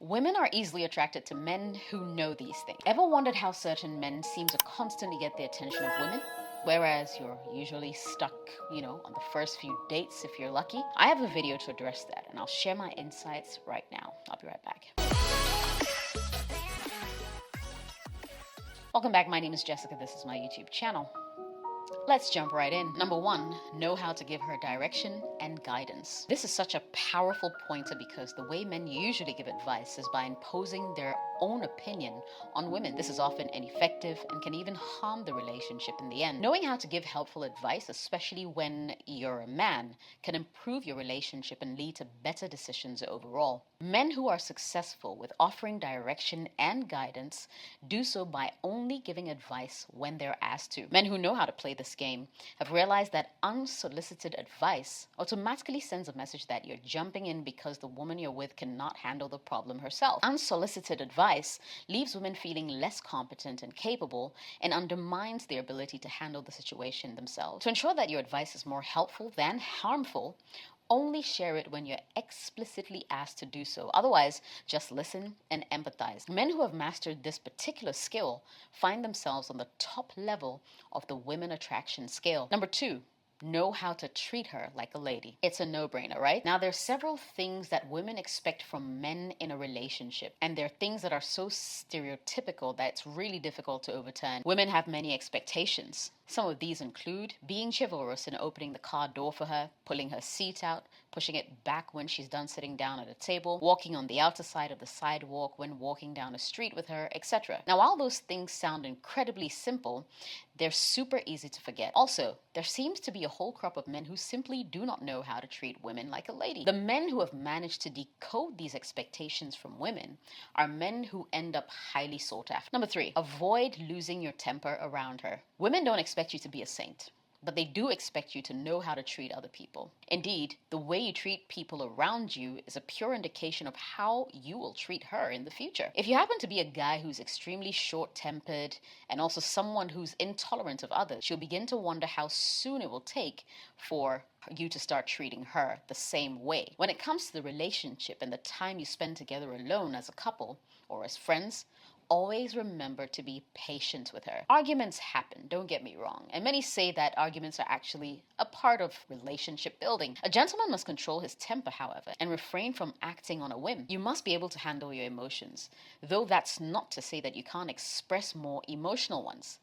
Women are easily attracted to men who know these things. Ever wondered how certain men seem to constantly get the attention of women? Whereas you're usually stuck, on the first few dates if you're lucky? I have a video to address that, and I'll share my insights right now. I'll be right back. Welcome back. My name is Jessica. This is my YouTube channel. Let's jump right in. Number one, know how to give her direction and guidance. This is such a powerful pointer because the way men usually give advice is by imposing their own opinion on women. This is often ineffective and can even harm the relationship in the end. Knowing how to give helpful advice, especially when you're a man, can improve your relationship and lead to better decisions overall. Men who are successful with offering direction and guidance do so by only giving advice when they're asked to. Men who know how to play this game have realized that unsolicited advice automatically sends a message that you're jumping in because the woman you're with cannot handle the problem herself. Unsolicited advice leaves women feeling less competent and capable and undermines their ability to handle the situation themselves. To ensure that your advice is more helpful than harmful, only share it when you're explicitly asked to do so. Otherwise, just listen and empathize. Men who have mastered this particular skill find themselves on the top level of the women attraction scale. Number two, know how to treat her like a lady. It's a no-brainer, right? Now, there's several things that women expect from men in a relationship, and they're things that are so stereotypical that it's really difficult to overturn. Women have many expectations. Some of these include being chivalrous and opening the car door for her, pulling her seat out, pushing it back when she's done sitting down at a table, walking on the outer side of the sidewalk when walking down a street with her, etc. Now, while those things sound incredibly simple, they're super easy to forget. Also, there seems to be a whole crop of men who simply do not know how to treat women like a lady. The men who have managed to decode these expectations from women are men who end up highly sought after. Number three, avoid losing your temper around her. Women don't expect you to be a saint, but they do expect you to know how to treat other people. Indeed, the way you treat people around you is a pure indication of how you will treat her in the future. If you happen to be a guy who's extremely short-tempered and also someone who's intolerant of others, she'll begin to wonder how soon it will take for you to start treating her the same way. When it comes to the relationship and the time you spend together alone as a couple or as friends, always remember to be patient with her. Arguments happen, don't get me wrong, and many say that arguments are actually a part of relationship building. A gentleman must control his temper, however, and refrain from acting on a whim. You must be able to handle your emotions, though that's not to say that you can't express more emotional ones.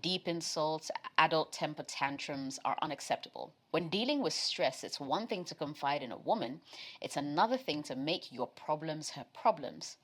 Deep insults, adult temper tantrums are unacceptable. When dealing with stress, it's one thing to confide in a woman, it's another thing to make your problems her problems.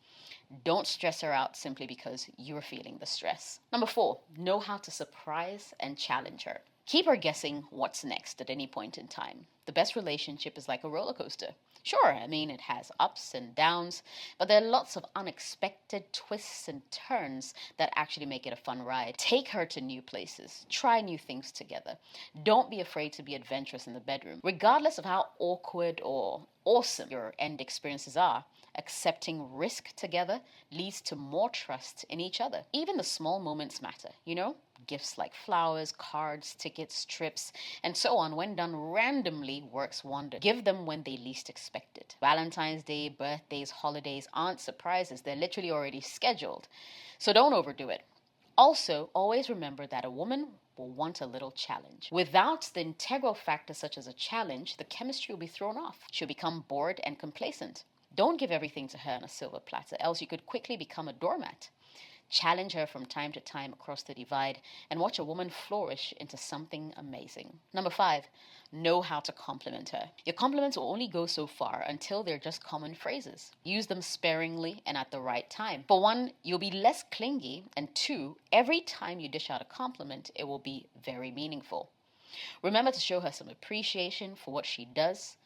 Don't stress her out simply because you're feeling the stress. Number four, know how to surprise and challenge her. Keep her guessing what's next at any point in time. The best relationship is like a roller coaster. Sure, it has ups and downs, but there are lots of unexpected twists and turns that actually make it a fun ride. Take her to new places. Try new things together. Don't be afraid to be adventurous in the bedroom. Regardless of how awkward or awesome your end experiences are, accepting risk together leads to more trust in each other. Even the small moments matter, Gifts like flowers, cards, tickets, trips, and so on, when done randomly, works wonders. Give them when they least expect it. Valentine's Day, birthdays, holidays aren't surprises. They're literally already scheduled. So don't overdo it. Also, always remember that a woman will want a little challenge. Without the integral factor such as a challenge, the chemistry will be thrown off. She'll become bored and complacent. Don't give everything to her on a silver platter, else you could quickly become a doormat. Challenge her from time to time across the divide and watch a woman flourish into something amazing. Number five, know how to compliment her. Your compliments will only go so far until they're just common phrases. Use them sparingly and at the right time. For one, you'll be less clingy, and two, every time you dish out a compliment, it will be very meaningful. Remember to show her some appreciation for what she does,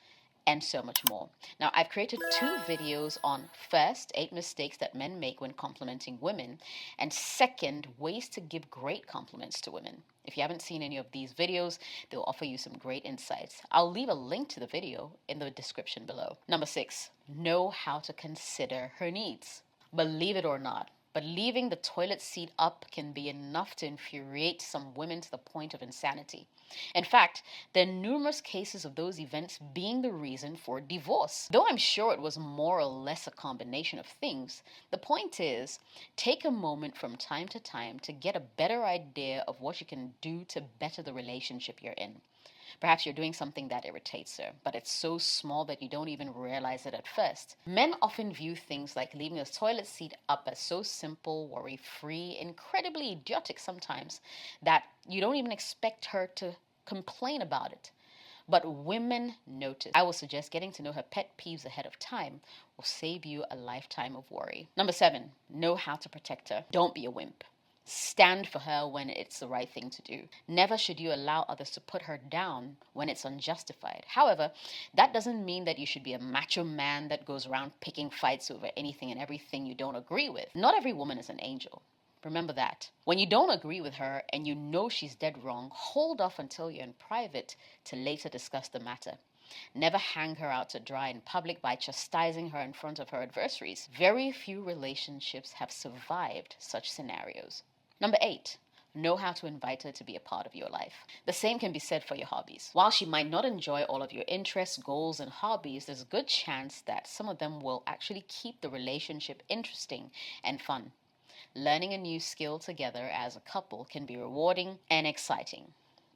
and so much more. Now, I've created 2 videos on first, 8 mistakes that men make when complimenting women, and second, ways to give great compliments to women. If you haven't seen any of these videos, they'll offer you some great insights. I'll leave a link to the video in the description below. Number 6, know how to consider her needs. Believe it or not, but but leaving the toilet seat up can be enough to infuriate some women to the point of insanity. In fact, there are numerous cases of those events being the reason for divorce. Though I'm sure it was more or less a combination of things, the point is, take a moment from time to time to get a better idea of what you can do to better the relationship you're in. Perhaps you're doing something that irritates her, but it's so small that you don't even realize it at first. Men often view things like leaving a toilet seat up as so simple, worry-free, incredibly idiotic sometimes, that you don't even expect her to complain about it. But women notice. I will suggest getting to know her pet peeves ahead of time will save you a lifetime of worry. Number 7, know how to protect her. Don't be a wimp. Stand for her when it's the right thing to do. Never should you allow others to put her down when it's unjustified. However, that doesn't mean that you should be a macho man that goes around picking fights over anything and everything you don't agree with. Not every woman is an angel. Remember that. When you don't agree with her and you know she's dead wrong, hold off until you're in private to later discuss the matter. Never hang her out to dry in public by chastising her in front of her adversaries. Very few relationships have survived such scenarios. Number 8, know how to invite her to be a part of your life. The same can be said for your hobbies. While she might not enjoy all of your interests, goals, and hobbies, there's a good chance that some of them will actually keep the relationship interesting and fun. Learning a new skill together as a couple can be rewarding and exciting.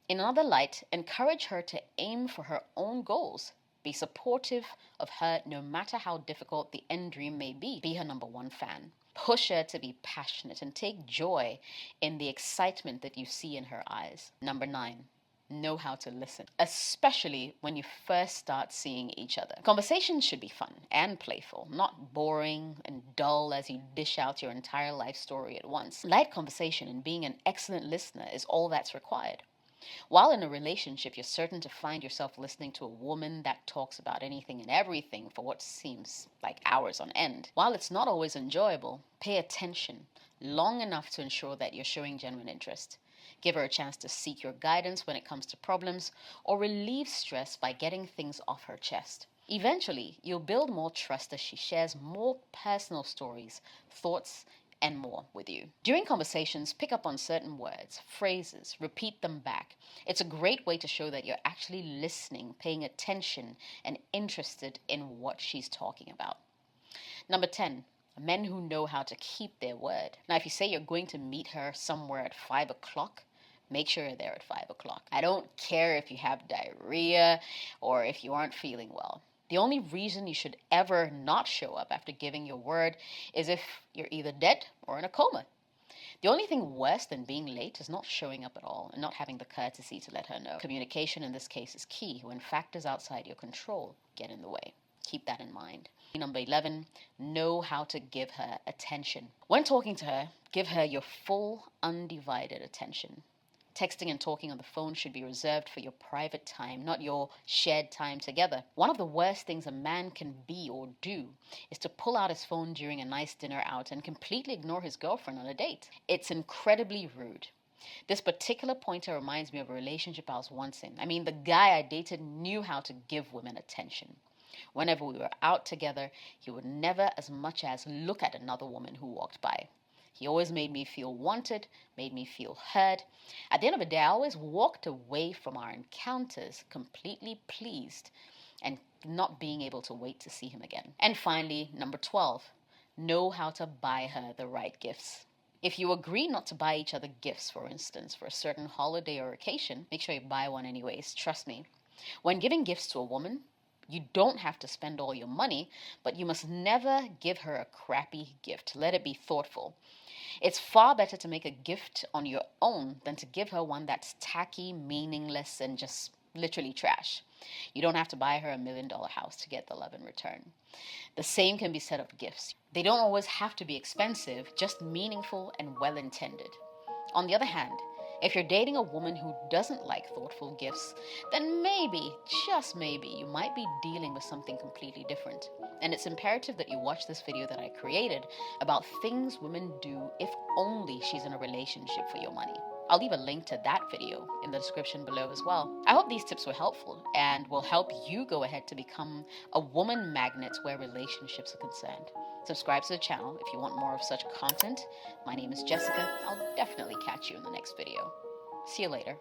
In another light, encourage her to aim for her own goals. Be supportive of her no matter how difficult the end dream may be. Be her number 1 fan. Push her to be passionate and take joy in the excitement that you see in her eyes. Number 9, know how to listen, especially when you first start seeing each other. Conversations should be fun and playful, not boring and dull as you dish out your entire life story at once. Light conversation and being an excellent listener is all that's required. While in a relationship, you're certain to find yourself listening to a woman that talks about anything and everything for what seems like hours on end. While it's not always enjoyable, pay attention long enough to ensure that you're showing genuine interest. Give her a chance to seek your guidance when it comes to problems or relieve stress by getting things off her chest. Eventually, you'll build more trust as she shares more personal stories, thoughts, and more with you. During conversations, pick up on certain words, phrases, repeat them back. It's a great way to show that you're actually listening, paying attention, and interested in what she's talking about. Number 10, men who know how to keep their word. Now, if you say you're going to meet her somewhere at 5 o'clock, make sure you're there at 5 o'clock. I don't care if you have diarrhea or if you aren't feeling well. The only reason you should ever not show up after giving your word is if you're either dead or in a coma. The only thing worse than being late is not showing up at all and not having the courtesy to let her know. Communication in this case is key when factors outside your control get in the way. Keep that in mind. Number 11, know how to give her attention. When talking to her, give her your full, undivided attention. Texting and talking on the phone should be reserved for your private time, not your shared time together. One of the worst things a man can be or do is to pull out his phone during a nice dinner out and completely ignore his girlfriend on a date. It's incredibly rude. This particular pointer reminds me of a relationship I was once in. The guy I dated knew how to give women attention. Whenever we were out together, he would never as much as look at another woman who walked by. He always made me feel wanted, made me feel heard. At the end of the day, I always walked away from our encounters completely pleased and not being able to wait to see him again. And finally, number 12, know how to buy her the right gifts. If you agree not to buy each other gifts, for instance, for a certain holiday or occasion, make sure you buy one anyways, trust me. When giving gifts to a woman, you don't have to spend all your money, but you must never give her a crappy gift. Let it be thoughtful. It's far better to make a gift on your own than to give her one that's tacky, meaningless, and just literally trash. You don't have to buy her $1 million house to get the love in return. The same can be said of gifts. They don't always have to be expensive, just meaningful and well-intended. On the other hand, if you're dating a woman who doesn't like thoughtful gifts, then maybe, just maybe, you might be dealing with something completely different. And it's imperative that you watch this video that I created about things women do if only she's in a relationship for your money. I'll leave a link to that video in the description below as well. I hope these tips were helpful and will help you go ahead to become a woman magnet where relationships are concerned. Subscribe to the channel if you want more of such content. My name is Jessica. I'll definitely catch you in the next video. See you later.